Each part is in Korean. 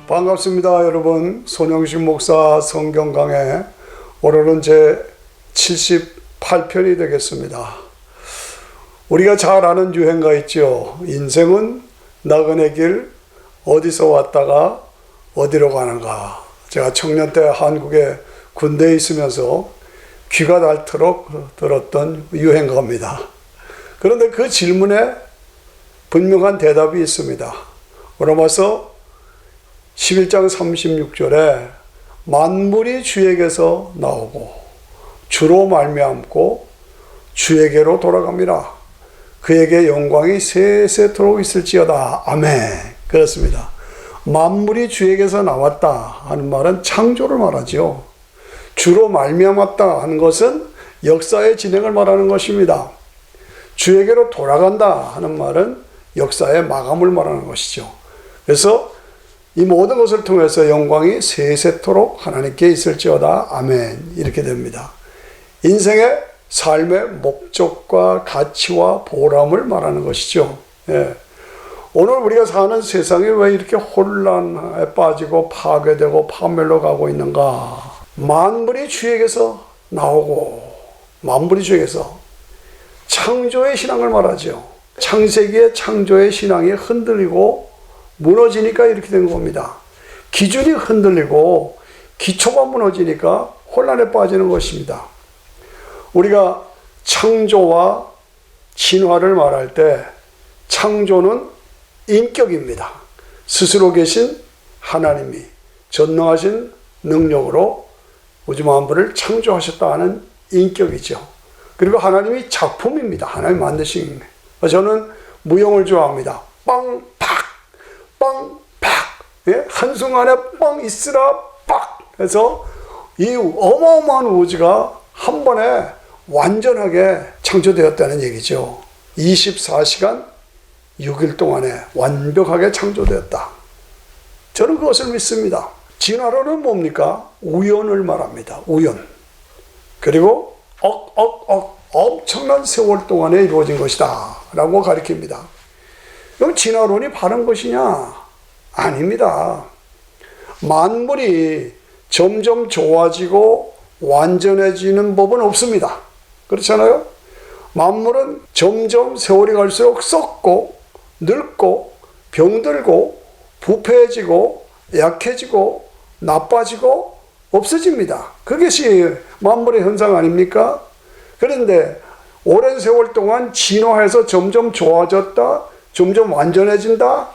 반갑습니다. 여러분, 손영식 목사 성경 강해 오늘은 제 78편이 되겠습니다. 우리가 잘 아는 유행가 있죠. 인생은 나그네 길, 어디서 왔다가 어디로 가는가. 제가 청년 때 한국에 군대에 있으면서 귀가 닳도록 들었던 유행가입니다. 그런데 그 질문에 분명한 대답이 있습니다. 로마서 11장 36절에 만물이 주에게서 나오고 주로 말미암고 주에게로 돌아갑니다. 그에게 영광이 세세토록 있을지어다. 아멘. 그렇습니다. 만물이 주에게서 나왔다 하는 말은 창조를 말하죠. 주로 말미암았다 하는 것은 역사의 진행을 말하는 것입니다. 주에게로 돌아간다 하는 말은 역사의 마감을 말하는 것이죠. 그래서 이 모든 것을 통해서 영광이 세세토록 하나님께 있을지어다. 아멘. 이렇게 됩니다. 인생의 삶의 목적과 가치와 보람을 말하는 것이죠. 예. 오늘 우리가 사는 세상이 왜 이렇게 혼란에 빠지고 파괴되고 파멸로 가고 있는가? 만물이 주에게서 나오고 만물이 주에게서 창조의 신앙을 말하죠. 창세기의 창조의 신앙이 흔들리고 무너지니까 이렇게 된 겁니다. 기준이 흔들리고 기초가 무너지니까 혼란에 빠지는 것입니다. 우리가 창조와 진화를 말할 때 창조는 인격입니다. 스스로 계신 하나님이 전능하신 능력으로 우주 만물을 창조하셨다 하는 인격이죠. 그리고 하나님이 작품입니다. 하나님 만드신. 저는 무용을 좋아합니다. 빵, 팍, 빵, 팍. 예? 한순간에 빵, 있으라, 팍. 해서 이 어마어마한 우주가 한 번에 완전하게 창조되었다는 얘기죠. 24시간 6일 동안에 완벽하게 창조되었다. 저는 그것을 믿습니다. 진화론은 뭡니까? 우연을 말합니다. 우연. 그리고 엄청난 세월 동안에 이루어진 것이다 라고 가리킵니다. 그럼 진화론이 바른 것이냐? 아닙니다. 만물이 점점 좋아지고 완전해지는 법은 없습니다. 그렇잖아요? 만물은 점점 세월이 갈수록 썩고 늙고 병들고 부패해지고 약해지고 나빠지고 없어집니다. 그것이 만물의 현상 아닙니까? 그런데 오랜 세월 동안 진화해서 점점 좋아졌다, 점점 완전해진다?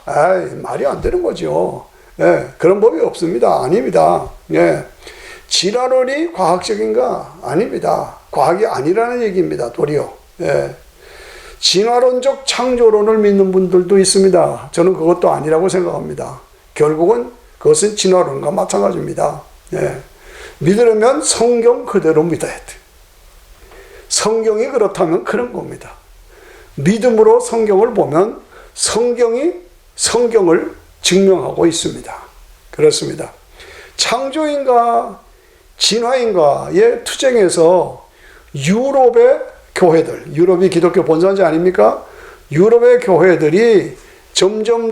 말이 안 되는 거죠. 예, 그런 법이 없습니다. 아닙니다. 예. 진화론이 과학적인가? 아닙니다. 과학이 아니라는 얘기입니다. 도리어. 예. 진화론적 창조론을 믿는 분들도 있습니다. 저는 그것도 아니라고 생각합니다. 결국은 그것은 진화론과 마찬가지입니다. 예. 믿으려면 성경 그대로 믿어야 돼. 성경이 그렇다면 그런 겁니다. 믿음으로 성경을 보면 성경이 성경을 증명하고 있습니다. 그렇습니다. 창조인가 진화인가의 투쟁에서 유럽의 교회들, 유럽이 기독교 본산지 아닙니까? 유럽의 교회들이 점점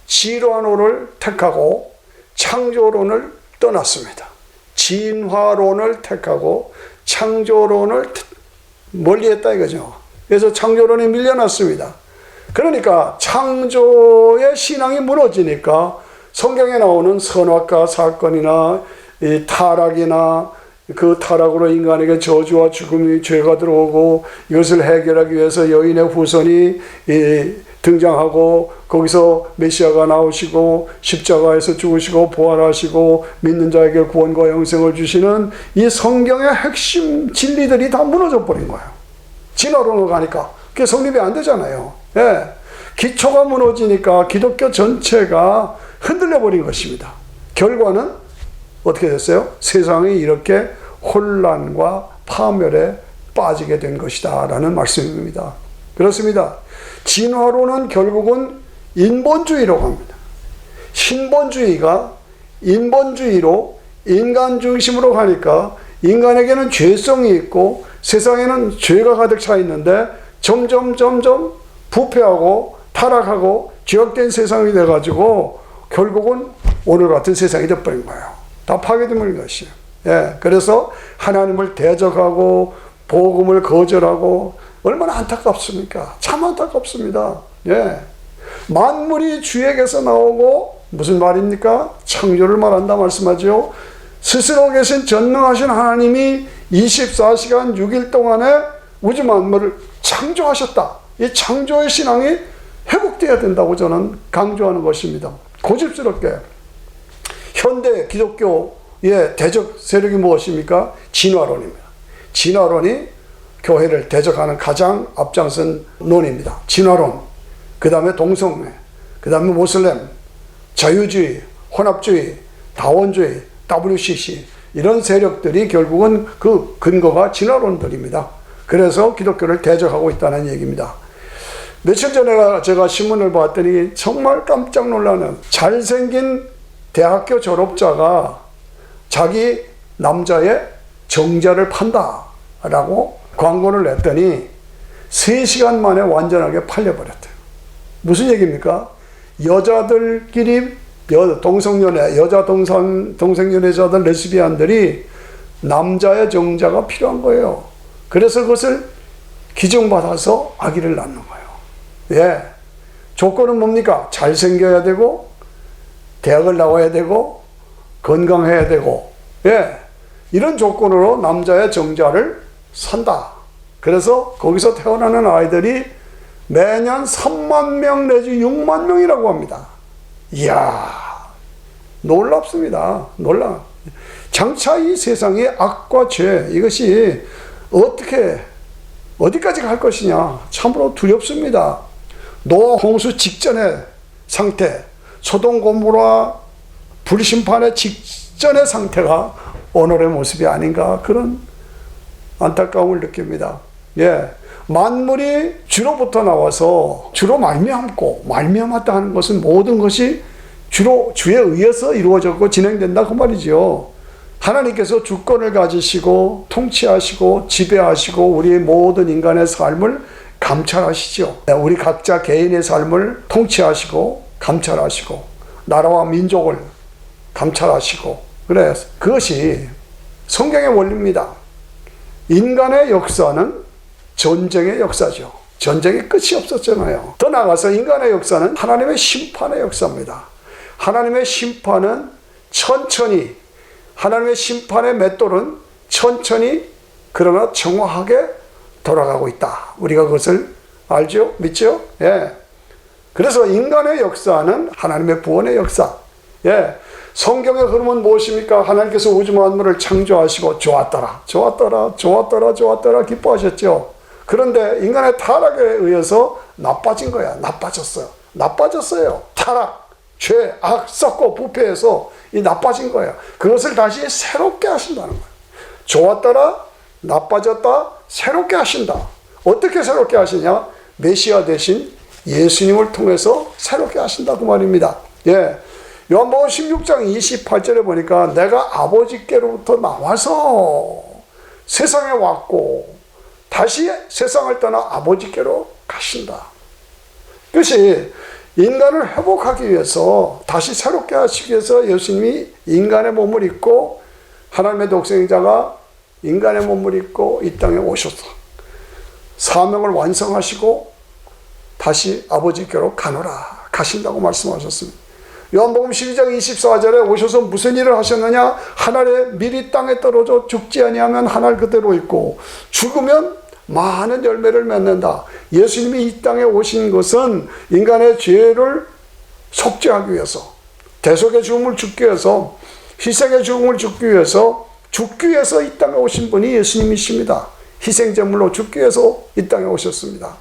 진화론을 택하고 창조론을 떠났습니다. 진화론을 택하고 창조론을 멀리했다 이거죠. 그래서 창조론이 밀려났습니다. 그러니까 창조의 신앙이 무너지니까 성경에 나오는 선악과 사건이나 이 타락이나 그 타락으로 인간에게 저주와 죽음이 죄가 들어오고 이것을 해결하기 위해서 여인의 후손이 등장하고 거기서 메시아가 나오시고 십자가에서 죽으시고 부활하시고 믿는 자에게 구원과 영생을 주시는 이 성경의 핵심 진리들이 다 무너져 버린 거예요. 진화론으로 가니까 그게 성립이 안 되잖아요. 예. 기초가 무너지니까 기독교 전체가 흔들려 버린 것입니다. 결과는 어떻게 됐어요? 세상이 이렇게 혼란과 파멸에 빠지게 된 것이다 라는 말씀입니다. 그렇습니다. 진화론은 결국은 인본주의로 갑니다. 신본주의가 인본주의로 인간 중심으로 가니까 인간에게는 죄성이 있고 세상에는 죄가 가득 차 있는데 점점 부패하고 타락하고 죄악된 세상이 돼가지고 결국은 오늘 같은 세상이 되어버린 거예요. 다 파괴된 것이에요. 예, 그래서 하나님을 대적하고 복음을 거절하고 얼마나 안타깝습니까? 참 안타깝습니다. 예, 만물이 주에게서 나오고 무슨 말입니까? 창조를 말한다 말씀하죠. 스스로 계신 전능하신 하나님이 24시간 6일 동안에 우주 만물을 창조하셨다. 이 창조의 신앙이 회복되어야 된다고 저는 강조하는 것입니다. 고집스럽게 현대 기독교의 대적 세력이 무엇입니까? 진화론입니다. 진화론이 교회를 대적하는 가장 앞장선 논입니다. 진화론, 그 다음에 동성애, 그 다음에 모슬렘, 자유주의, 혼합주의, 다원주의, WCC 이런 세력들이 결국은 그 근거가 진화론들입니다. 그래서 기독교를 대적하고 있다는 얘기입니다. 며칠 전에 제가 신문을 봤더니 정말 깜짝 놀라는 잘생긴 대학교 졸업자가 자기 남자의 정자를 판다라고 광고를 냈더니 3시간 만에 완전하게 팔려버렸대요. 무슨 얘기입니까? 여자들끼리 동성연애, 여자 동성연애자들 레즈비안들이 남자의 정자가 필요한 거예요. 그래서 그것을 기증받아서 아기를 낳는 거예요. 예. 조건은 뭡니까? 잘생겨야 되고, 대학을 나와야 되고, 건강해야 되고, 예. 이런 조건으로 남자의 정자를 산다. 그래서 거기서 태어나는 아이들이 매년 3만 명 내지 6만 명이라고 합니다. 이야, 놀랍습니다. 놀라. 장차 이 세상의 악과 죄, 이것이 어디까지 갈 것이냐. 참으로 두렵습니다. 노아 홍수 직전의 상태, 소돔 고모라 불심판의 직전의 상태가 오늘의 모습이 아닌가, 그런 안타까움을 느낍니다. 예. 만물이 주로부터 나와서 주로 말미암았다 하는 것은 모든 것이 주로 주에 의해서 이루어졌고 진행된다 그 말이죠. 하나님께서 주권을 가지시고 통치하시고 지배하시고 우리 모든 인간의 삶을 감찰하시죠. 우리 각자 개인의 삶을 통치하시고 감찰하시고 나라와 민족을 감찰하시고, 그래, 그것이 성경의 원리입니다. 인간의 역사는 전쟁의 역사죠. 전쟁의 끝이 없었잖아요. 더 나아가서 인간의 역사는 하나님의 심판의 역사입니다. 하나님의 심판은 천천히, 하나님의 심판의 맷돌은 천천히 그러나 정확하게 돌아가고 있다. 우리가 그것을 알죠? 믿죠? 예. 그래서 인간의 역사는 하나님의 구원의 역사. 예. 성경의 흐름은 무엇입니까? 하나님께서 우주 만물을 창조하시고 좋았더라 기뻐하셨죠. 그런데 인간의 타락에 의해서 나빠진 거야. 나빠졌어요. 타락, 죄, 악, 썩고 부패해서 이 나빠진 거야. 그것을 다시 새롭게 하신다는 거야. 좋았더라, 나빠졌다, 새롭게 하신다. 어떻게 새롭게 하시냐? 메시아 대신 예수님을 통해서 새롭게 하신다 그 말입니다. 예. 요한복음 16장 28절에 보니까 내가 아버지께로부터 나와서 세상에 왔고 다시 세상을 떠나 아버지께로 가신다. 그것이 인간을 회복하기 위해서, 다시 새롭게 하시기 위해서 예수님이 인간의 몸을 입고, 하나님의 독생자가 인간의 몸을 입고 이 땅에 오셔서 사명을 완성하시고 다시 아버지께로 가신다고 말씀하셨습니다. 요한복음 12장 24절에 오셔서 무슨 일을 하셨느냐? 하늘에 밀이 땅에 떨어져 죽지 아니하면 하늘 그대로 있고 죽으면 많은 열매를 맺는다. 예수님이 이 땅에 오신 것은 인간의 죄를 속죄하기 위해서, 대속의 죽음을 죽기 위해서, 희생의 죽음을 죽기 위해서 이 땅에 오신 분이 예수님이십니다. 희생제물로 죽기 위해서 이 땅에 오셨습니다.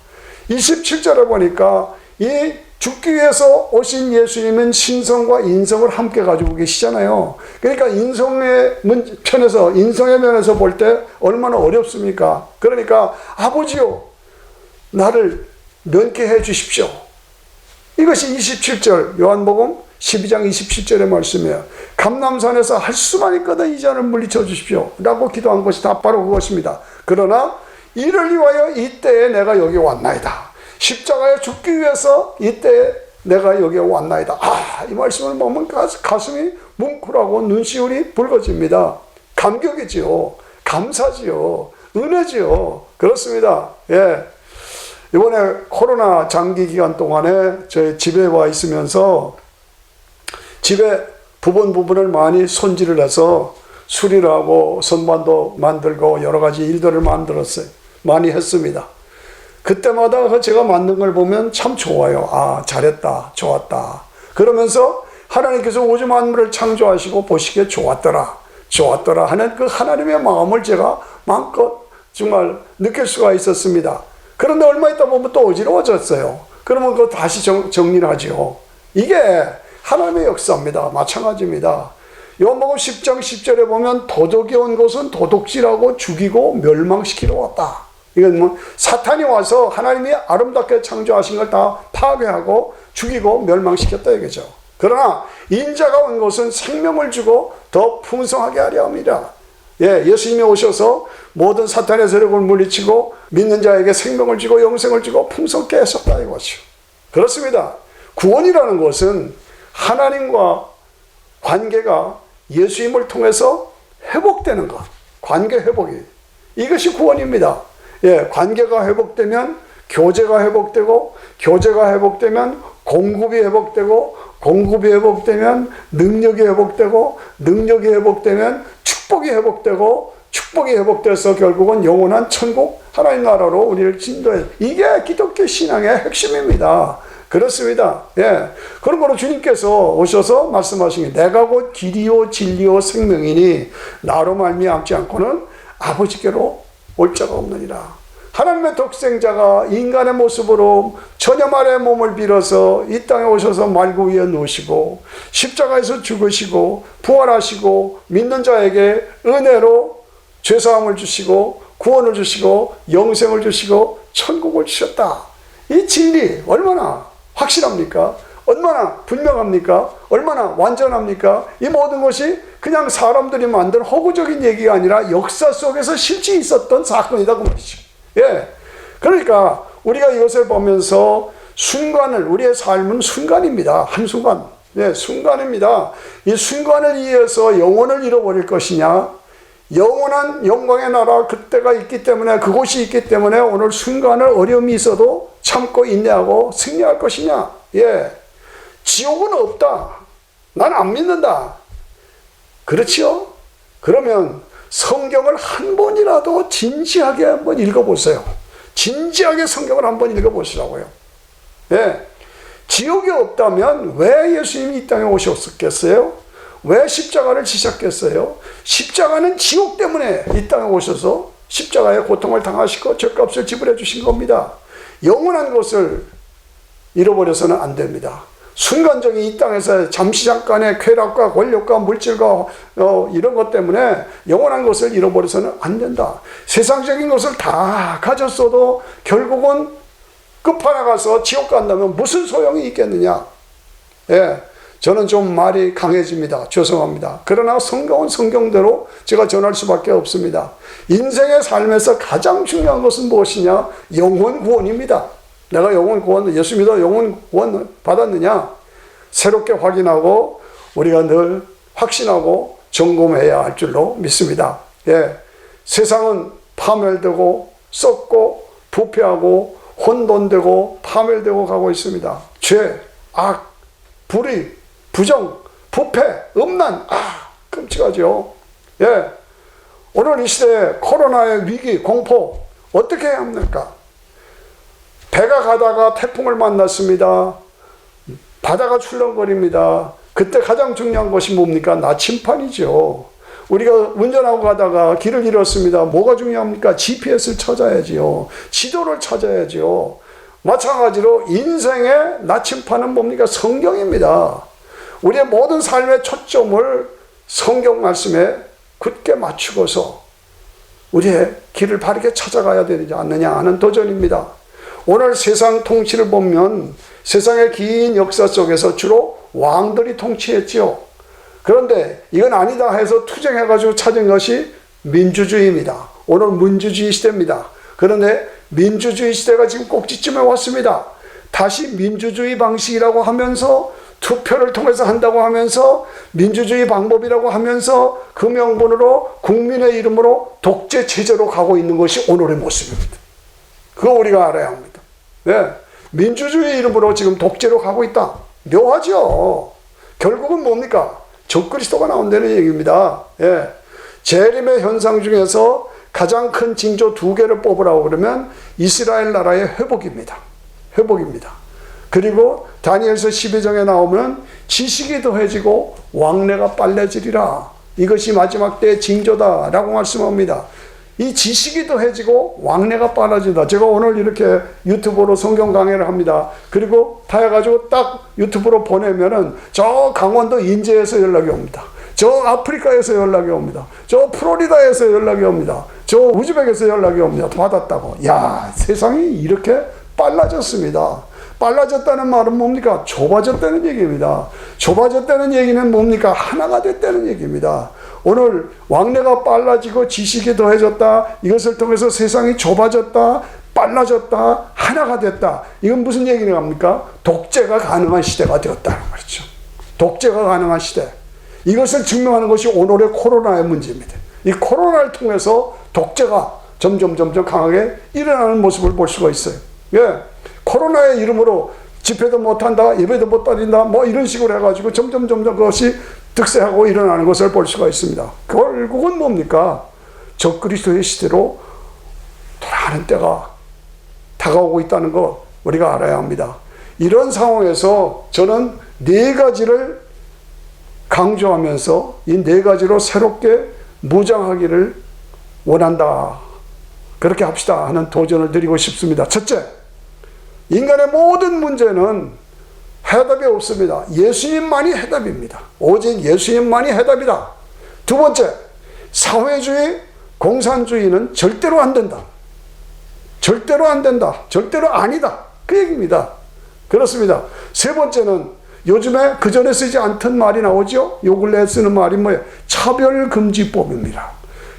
27절에 보니까 이 죽기 위해서 오신 예수님은 신성과 인성을 함께 가지고 계시잖아요. 그러니까 인성의 면에서 볼 때 얼마나 어렵습니까? 그러니까 아버지요, 나를 면케해 주십시오. 이것이 27절 요한복음 12장 27절의 말씀이에요. 감람산에서 할 수만 있거든 이 잔을 물리쳐 주십시오 라고 기도한 것이 다 바로 그것입니다. 그러나 이를 위하여 이때에 내가 여기 왔나이다. 십자가에 죽기 위해서 이때에 내가 여기에 왔나이다. 이 말씀을 보면 가슴이 뭉클하고 눈시울이 붉어집니다. 감격이지요. 감사지요. 은혜지요. 그렇습니다. 예. 이번에 코로나 장기 기간 동안에 저희 집에 와 있으면서 집에 부분을 많이 손질을 해서 수리를 하고 선반도 만들고 여러 가지 일들을 만들었어요. 많이 했습니다. 그때마다 제가 만든 걸 보면 참 좋아요. 잘했다. 좋았다. 그러면서 하나님께서 우주 만물을 창조하시고 보시기에 좋았더라 하는 그 하나님의 마음을 제가 마음껏 정말 느낄 수가 있었습니다. 그런데 얼마 있다 보면 또 어지러워졌어요. 그러면 그거 다시 정리를 하죠. 이게 하나님의 역사입니다. 마찬가지입니다. 요한복음 10장 10절에 보면 도둑이 온 것은 도둑질하고 죽이고 멸망시키러 왔다. 이건 뭐 사탄이 와서 하나님이 아름답게 창조하신 걸 다 파괴하고 죽이고 멸망시켰다 이거죠. 그러나 인자가 온 것은 생명을 주고 더 풍성하게 하려 합니다. 예수님이 오셔서 모든 사탄의 세력을 물리치고 믿는 자에게 생명을 주고 영생을 주고 풍성케 하셨다 이거죠. 그렇습니다. 구원이라는 것은 하나님과 관계가 예수님을 통해서 회복되는 것. 관계 회복이. 이것이 구원입니다. 관계가 회복되면 교제가 회복되고, 교제가 회복되면 공급이 회복되고, 공급이 회복되면 능력이 회복되고, 능력이 회복되면 축복이 회복되고, 축복이 회복돼서 결국은 영원한 천국 하나님 나라로 우리를 인도해. 이게 기독교 신앙의 핵심입니다. 그렇습니다. 그런 거로 주님께서 오셔서 말씀하신 게 내가 곧 길이요 진리요 생명이니 나로 말미암지 않고는 아버지께로 올 자가 없느니라. 하나님의 독생자가 인간의 모습으로 천여만의 몸을 빌어서 이 땅에 오셔서 말구 위에 누우시고 십자가에서 죽으시고 부활하시고 믿는 자에게 은혜로 죄사함을 주시고 구원을 주시고 영생을 주시고 천국을 주셨다. 이 진리 얼마나 확실합니까? 얼마나 분명합니까? 얼마나 완전합니까? 이 모든 것이 그냥 사람들이 만든 허구적인 얘기가 아니라 역사 속에서 실제 있었던 사건이다 그 말이죠. 그러니까 우리가 이것을 보면서 순간을, 우리의 삶은 순간입니다. 한순간. 순간입니다. 이 순간을 이해해서 영혼을 잃어버릴 것이냐, 영원한 영광의 나라 그때가 있기 때문에, 그곳이 있기 때문에 오늘 순간을 어려움이 있어도 참고 인내하고 승리할 것이냐. 지옥은 없다. 난 안 믿는다. 그렇지요? 그러면 성경을 한 번이라도 진지하게 한번 읽어보세요. 진지하게 성경을 한번 읽어보시라고요. 지옥이 없다면 왜 예수님이 이 땅에 오셨겠어요? 왜 십자가를 지셨겠어요? 십자가는 지옥 때문에 이 땅에 오셔서 십자가의 고통을 당하시고 죗값을 지불해 주신 겁니다. 영원한 것을 잃어버려서는 안 됩니다. 순간적인 이 땅에서 잠시 잠깐의 쾌락과 권력과 물질과 이런 것 때문에 영원한 것을 잃어버려서는 안 된다. 세상적인 것을 다 가졌어도 결국은 끝판에 지옥 간다면 무슨 소용이 있겠느냐. 저는 좀 말이 강해집니다. 죄송합니다. 그러나 성경은 성경대로 제가 전할 수밖에 없습니다. 인생의 삶에서 가장 중요한 것은 무엇이냐? 영혼 구원입니다. 내가 영혼 구원, 예수 믿어 영혼 구원 받았느냐? 새롭게 확인하고 우리가 늘 확신하고 점검해야 할 줄로 믿습니다. 세상은 파멸되고 썩고 부패하고 혼돈되고 파멸되고 가고 있습니다. 죄, 악, 불의, 부정, 부패, 음란, 끔찍하죠. 오늘 이 시대에 코로나의 위기, 공포 어떻게 해야 합니까? 배가 가다가 태풍을 만났습니다. 바다가 출렁거립니다. 그때 가장 중요한 것이 뭡니까? 나침판이죠. 우리가 운전하고 가다가 길을 잃었습니다. 뭐가 중요합니까? GPS를 찾아야지요. 지도를 찾아야지요. 마찬가지로 인생의 나침판은 뭡니까? 성경입니다. 우리의 모든 삶의 초점을 성경 말씀에 굳게 맞추고서 우리의 길을 바르게 찾아가야 되지 않느냐 하는 도전입니다. 오늘 세상 통치를 보면 세상의 긴 역사 속에서 주로 왕들이 통치했지요. 그런데 이건 아니다 해서 투쟁해가지고 찾은 것이 민주주의입니다. 오늘 민주주의 시대입니다. 그런데 민주주의 시대가 지금 꼭지점에 왔습니다. 다시 민주주의 방식이라고 하면서 투표를 통해서 한다고 하면서 민주주의 방법이라고 하면서 그 명분으로 국민의 이름으로 독재 체제로 가고 있는 것이 오늘의 모습입니다. 그거 우리가 알아야 합니다. 네. 민주주의 이름으로 지금 독재로 가고 있다. 묘하죠. 결국은 뭡니까? 적그리스도가 나온다는 얘기입니다. 예. 재림의 현상 중에서 가장 큰 징조 2개를 뽑으라고 그러면 이스라엘 나라의 회복입니다. 회복입니다. 그리고 다니엘서 12장에 나오면 지식이 더해지고 왕래가 빨라지리라. 이것이 마지막 때의 징조다라고 말씀합니다. 이 지식이 더해지고 왕래가 빨라진다. 제가 오늘 이렇게 유튜브로 성경 강의를 합니다. 그리고 다 해가지고 딱 유튜브로 보내면은 저 강원도 인제에서 연락이 옵니다. 저 아프리카에서 연락이 옵니다. 저 플로리다에서 연락이 옵니다. 저 우즈벡에서 연락이 옵니다. 받았다고. 야, 세상이 이렇게 빨라졌습니다. 빨라졌다는 말은 뭡니까? 좁아졌다는 얘기입니다. 좁아졌다는 얘기는 뭡니까? 하나가 됐다는 얘기입니다. 오늘 왕래가 빨라지고 지식이 더해졌다. 이것을 통해서 세상이 좁아졌다. 빨라졌다. 하나가 됐다. 이건 무슨 얘기를 합니까? 독재가 가능한 시대가 되었다는 말이죠. 독재가 가능한 시대. 이것을 증명하는 것이 오늘의 코로나의 문제입니다. 이 코로나를 통해서 독재가 점점 강하게 일어나는 모습을 볼 수가 있어요. 예. 코로나의 이름으로 집회도 못한다, 예배도 못 드린다, 뭐 이런 식으로 해가지고 점점 그것이 득세하고 일어나는 것을 볼 수가 있습니다. 결국은 뭡니까? 적그리스도의 시대로 돌아가는 때가 다가오고 있다는 것 우리가 알아야 합니다. 이런 상황에서 저는 4가지를 강조하면서 이 4가지로 새롭게 무장하기를 원한다. 그렇게 합시다 하는 도전을 드리고 싶습니다. 첫째, 인간의 모든 문제는 해답이 없습니다. 예수님만이 해답입니다. 오직 예수님만이 해답이다. 두 번째, 사회주의, 공산주의는 절대로 안 된다. 절대로 안 된다. 절대로 아니다. 그 얘기입니다. 그렇습니다. 세 번째는 요즘에 그전에 쓰지 않던 말이 나오죠. 요 근래에 쓰는 말이 뭐예요? 차별금지법입니다.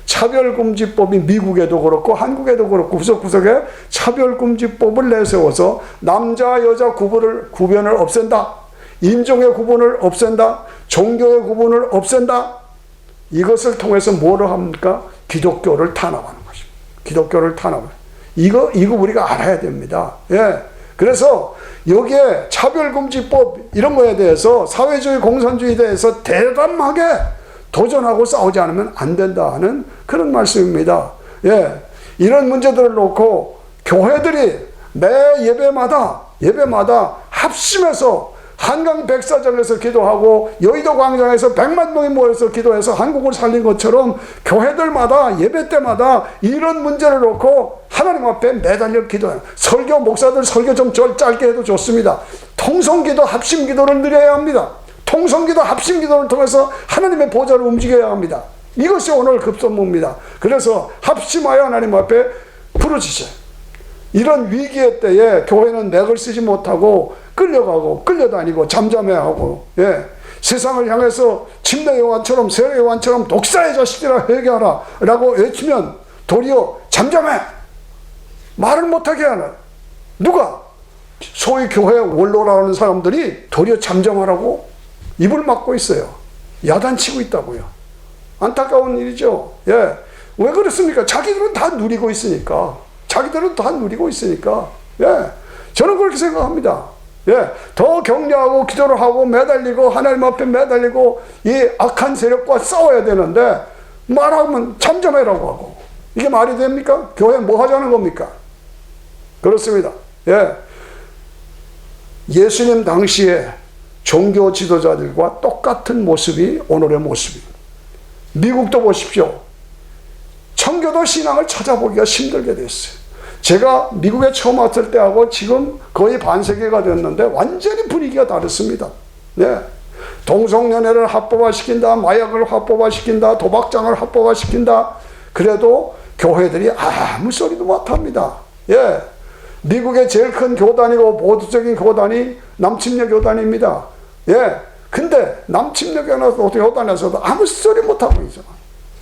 차별금지법이 미국에도 그렇고 한국에도 그렇고 구석구석에 차별금지법을 내세워서 남자 여자 구분을 없앤다. 인종의 구분을 없앤다. 종교의 구분을 없앤다. 이것을 통해서 뭐를 합니까? 기독교를 탄압하는 것입니다. 기독교를 탄압하는. 이거 우리가 알아야 됩니다. 예. 그래서 여기에 차별금지법 이런 거에 대해서 사회주의 공산주의에 대해서 대담하게 도전하고 싸우지 않으면 안 된다 하는 그런 말씀입니다. 예. 이런 문제들을 놓고 교회들이 매 예배마다 합심해서 한강 백사장에서 기도하고 여의도 광장에서 100만 명이 모여서 기도해서 한국을 살린 것처럼 교회들마다 예배 때마다 이런 문제를 놓고 하나님 앞에 매달려 기도해요. 설교 목사들 설교 좀 짧게 해도 좋습니다. 통성기도 합심기도를 드려야 합니다. 통성기도 합심기도를 통해서 하나님의 보좌를 움직여야 합니다. 이것이 오늘 급선무입니다. 그래서 합심하여 하나님 앞에 부르짖어요. 이런 위기의 때에 교회는 맥을 쓰지 못하고 끌려가고 끌려다니고 잠잠해하고, 예, 세상을 향해서 침례 요한처럼 세례 요한처럼 독사의 자식들아 회개하라 라고 외치면 도리어 잠잠해, 말을 못하게 하는, 누가? 소위 교회 원로라는 사람들이 도리어 잠잠하라고 입을 막고 있어요. 야단치고 있다고요. 안타까운 일이죠. 예. 왜 그렇습니까? 자기들은 다 누리고 있으니까. 예. 저는 그렇게 생각합니다. 예. 더 격려하고 기도를 하고 매달리고 하나님 앞에 매달리고 이 악한 세력과 싸워야 되는데 말하면 잠잠해라고 하고, 이게 말이 됩니까? 교회 뭐 하자는 겁니까? 그렇습니다. 예. 예수님 당시에 종교 지도자들과 똑같은 모습이 오늘의 모습입니다. 미국도 보십시오. 청교도 신앙을 찾아보기가 힘들게 됐어요. 제가 미국에 처음 왔을 때하고 지금 거의 반세기가 됐는데 완전히 분위기가 다릅니다. 네. 동성연애를 합법화시킨다, 마약을 합법화시킨다, 도박장을 합법화시킨다. 그래도 교회들이 아무 소리도 못합니다. 예. 미국의 제일 큰 교단이고 보수적인 교단이 남침녀 교단입니다. 예. 근데 남침녀 교단에서도 아무 소리 못하고 있어요.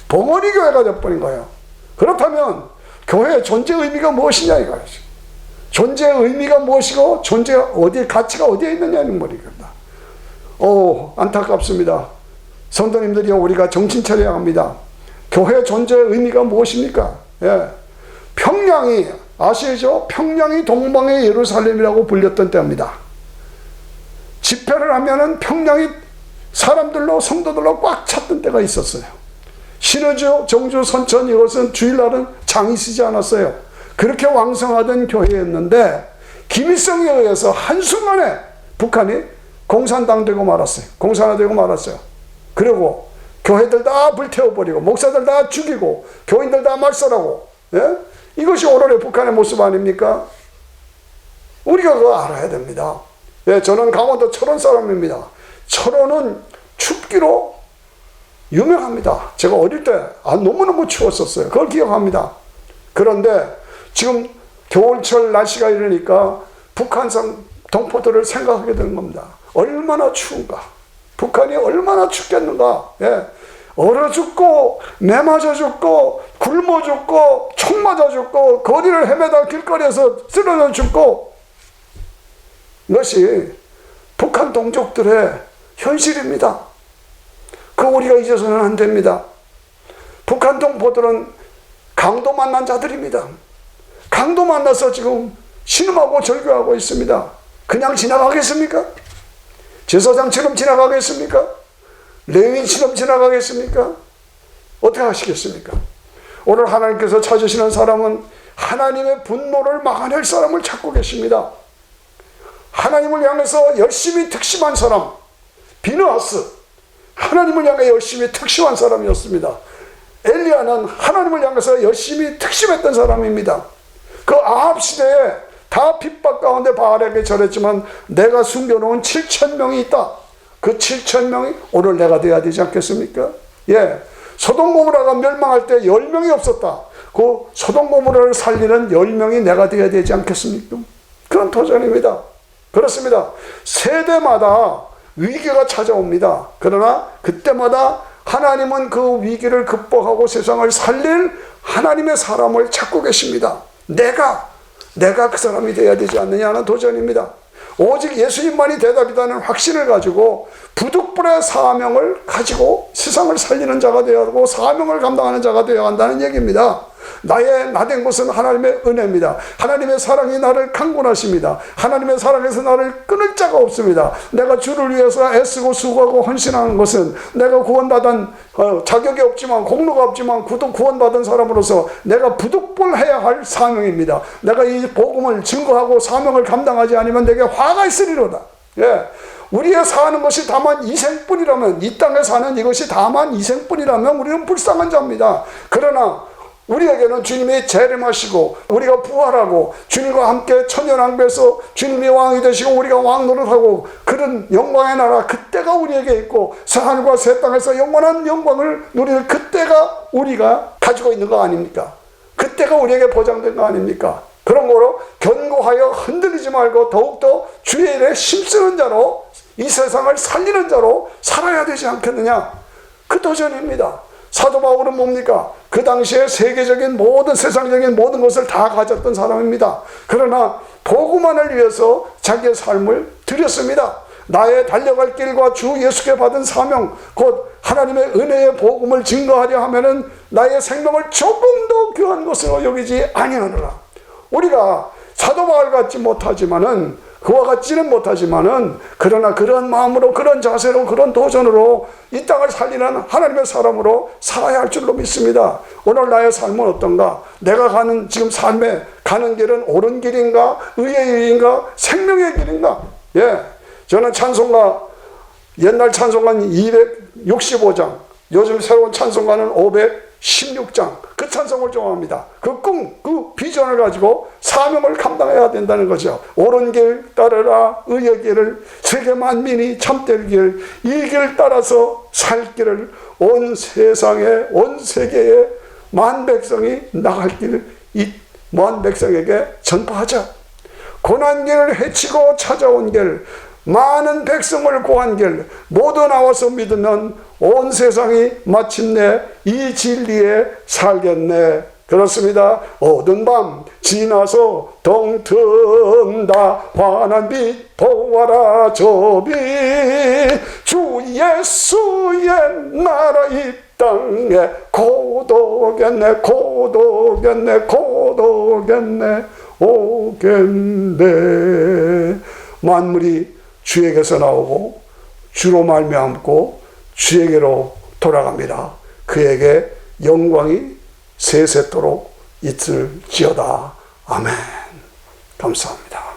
벙어리 교회가 돼버린 거예요. 그렇다면 교회의 존재 의미가 무엇이냐 이거죠. 존재의 의미가 무엇이고 존재가 어디에 가치가 어디에 있느냐는 말이거든요. 안타깝습니다. 성도님들이 우리가 정신 차려야 합니다. 교회 존재의 의미가 무엇입니까? 예. 평양이 아시죠? 평양이 동방의 예루살렘이라고 불렸던 때입니다. 집회를 하면은 평양이 사람들로 성도들로 꽉 찼던 때가 있었어요. 신의주, 정주, 선천 이것은 주일날은 장이 쓰지 않았어요. 그렇게 왕성하던 교회였는데 김일성에 의해서 한순간에 북한이 공산당 되고 말았어요. 공산화되고 말았어요. 그리고 교회들 다 불태워버리고 목사들 다 죽이고 교인들 다 말살하고, 예? 이것이 오늘의 북한의 모습 아닙니까? 우리가 그거 알아야 됩니다. 예, 저는 강원도 철원 사람입니다. 철원은 춥기로 유명합니다. 제가 어릴 때 너무너무 추웠었어요. 그걸 기억합니다. 그런데 지금 겨울철 날씨가 이러니까 북한산 동포들을 생각하게 되는 겁니다. 얼마나 추운가? 북한이 얼마나 춥겠는가? 예. 얼어 죽고 매 맞아 죽고 굶어 죽고 총 맞아 죽고 거리를 헤매다 길거리에서 쓰러져 죽고, 이것이 북한 동족들의 현실입니다. 그거 우리가 잊어서는 안 됩니다. 북한 동포들은 강도 만난 자들입니다. 강도 만나서 지금 신음하고 절규하고 있습니다. 그냥 지나가겠습니까? 제사장처럼 지나가겠습니까? 레위인처럼 지나가겠습니까? 어떻게 하시겠습니까? 오늘 하나님께서 찾으시는 사람은 하나님의 분노를 막아낼 사람을 찾고 계십니다. 하나님을 향해서 열심히 특심한 사람, 비느하스, 하나님을 향해 열심히 특심한 사람이었습니다. 엘리야는 하나님을 향해서 열심히 특심했던 사람입니다. 그 아합 시대에 다 핍박 가운데 바알에게 절했지만 내가 숨겨놓은 7,000명이 있다. 그 7,000명이 오늘 내가 되어야 되지 않겠습니까? 예, 소돔 고모라가 멸망할 때 10명이 없었다. 그 소돔 고모라를 살리는 10명이 내가 되어야 되지 않겠습니까? 그런 도전입니다. 그렇습니다. 세대마다 위기가 찾아옵니다. 그러나 그때마다 하나님은 그 위기를 극복하고 세상을 살릴 하나님의 사람을 찾고 계십니다. 내가 그 사람이 되어야 되지 않느냐는 도전입니다. 오직 예수님만이 대답이라는 확신을 가지고 부득불의 사명을 가지고 세상을 살리는 자가 되어야 하고 사명을 감당하는 자가 되어야 한다는 얘기입니다. 나된 것은 하나님의 은혜입니다. 하나님의 사랑이 나를 강권하십니다. 하나님의 사랑에서 나를 끊을 자가 없습니다. 내가 주를 위해서 애쓰고 수고하고 헌신하는 것은 내가 구원받은 자격이 없지만 공로가 없지만 구원받은 사람으로서 내가 부득불해야 할 사명입니다. 내가 이 복음을 증거하고 사명을 감당하지 않으면 내게 화가 있으리로다. 예. 우리의 사는 것이 다만 이생뿐이라면, 이 땅에 사는 이것이 다만 이생뿐이라면 우리는 불쌍한 자입니다. 그러나 우리에게는 주님이 재림하시고 우리가 부활하고 주님과 함께 천년왕국에서 주님이 왕이 되시고 우리가 왕 노릇하고 그런 영광의 나라, 그때가 우리에게 있고 하늘과 새 땅에서 영원한 영광을 누릴 그때가 우리가 가지고 있는 거 아닙니까? 그때가 우리에게 보장된 거 아닙니까? 그런 거로 견고하여 흔들리지 말고 더욱더 주의 일에 힘쓰는 자로 이 세상을 살리는 자로 살아야 되지 않겠느냐? 그 도전입니다. 사도 바울은 뭡니까? 그 당시에 세계적인 모든 세상적인 모든 것을 다 가졌던 사람입니다. 그러나 복음만을 위해서 자기의 삶을 드렸습니다. 나의 달려갈 길과 주 예수께 받은 사명, 곧 하나님의 은혜의 복음을 증거하려 하면은 나의 생명을 조금 더 귀한 것으로 여기지 아니하노라. 우리가 사도 바울 같지 못하지만은, 그와 같지는 못하지만은, 그러나 그런 마음으로, 그런 자세로, 그런 도전으로 이 땅을 살리는 하나님의 사람으로 살아야 할 줄로 믿습니다. 오늘 나의 삶은 어떤가? 내가 가는 지금 삶에 가는 길은 옳은 길인가? 의의 길인가? 생명의 길인가? 예, 저는 찬송가, 옛날 찬송가는 265장, 요즘 새로운 찬송가는 516장, 그 찬송을 좋아합니다. 그 꿈, 그 비전을 가지고 사명을 감당해야 된다는 거죠. 옳은 길 따르라, 의의 길을, 세계 만민이 참될 길, 이 길 따라서 살 길을 온 세상에, 온 세계에 만 백성이 나갈 길을 이 만 백성에게 전파하자. 고난길을 헤치고 찾아온 길, 많은 백성을 구한 길, 모두 나와서 믿으면 온 세상이 마침내 이 진리에 살겠네. 그렇습니다. 어두운 밤 지나서 덩 튼다. 환한 빛 보아라 저 빛. 주 예수의 나라 이 땅에 고독겠네 고독겠네 고독겠네 오겠네. 만물이 주에게서 나오고 주로 말미암고 주에게로 돌아갑니다. 그에게 영광이 세세토록 있을지어다. 아멘. 감사합니다.